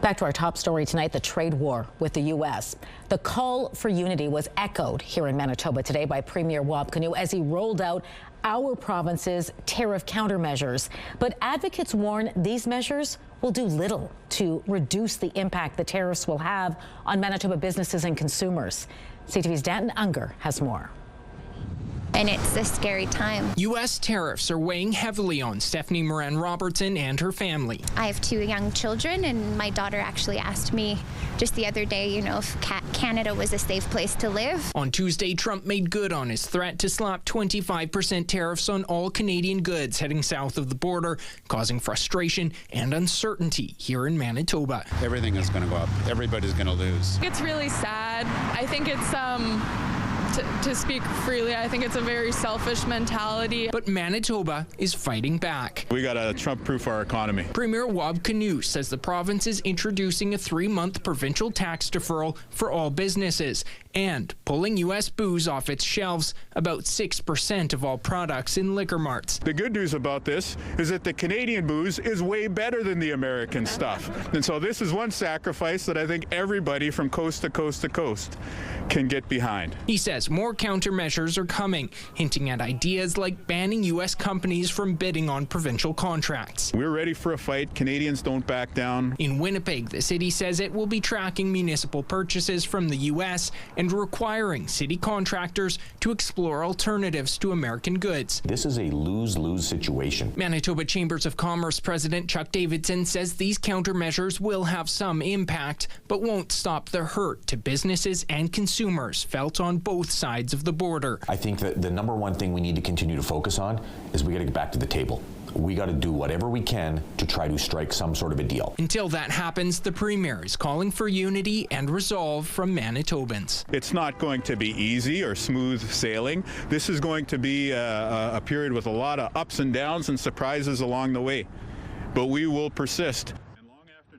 Back to our top story tonight, the trade war with the U.S. The call for unity was echoed here in Manitoba today by Premier Wab Kinew as he rolled out our province's tariff countermeasures. But advocates warn these measures will do little to reduce the impact the tariffs will have on Manitoba businesses and consumers. CTV's Danton Unger has more. And it's a scary time. U.S. tariffs are weighing heavily on Stephanie Moran-Robertson and her family. I have 2 young children, and my daughter actually asked me just the other day, if Canada was a safe place to live. On Tuesday, Trump made good on his threat to slap 25% tariffs on all Canadian goods heading south of the border, causing frustration and uncertainty here in Manitoba. Everything is going to go up. Everybody's going to lose. It's really sad. I think it's to speak freely, I think it's a very selfish mentality. But Manitoba is fighting back. We got to Trump-proof our economy. Premier Wab Kinew says the province is introducing a 3-month provincial tax deferral for all businesses and pulling U.S. booze off its shelves, about 6% of all products in liquor marts. The good news about this is that the Canadian booze is way better than the American stuff. And so this is one sacrifice that I think everybody from coast to coast to coast can get behind. He says more countermeasures are coming, hinting at ideas like banning U.S. companies from bidding on provincial contracts. We're ready for a fight. Canadians don't back down. In Winnipeg, the city says it will be tracking municipal purchases from the U.S. and requiring city contractors to explore alternatives to American goods. This is a lose-lose situation. Manitoba Chambers of Commerce President Chuck Davidson says these countermeasures will have some impact, but won't stop the hurt to businesses and consumers felt on both sides of the border. I think that the number one thing we need to continue to focus on is we got to get back to the table. We got to do whatever we can to try to strike some sort of a deal. Until that happens, the Premier is calling for unity and resolve from Manitobans. It's not going to be easy or smooth sailing. This is going to be a period with a lot of ups and downs and surprises along the way. But we will persist.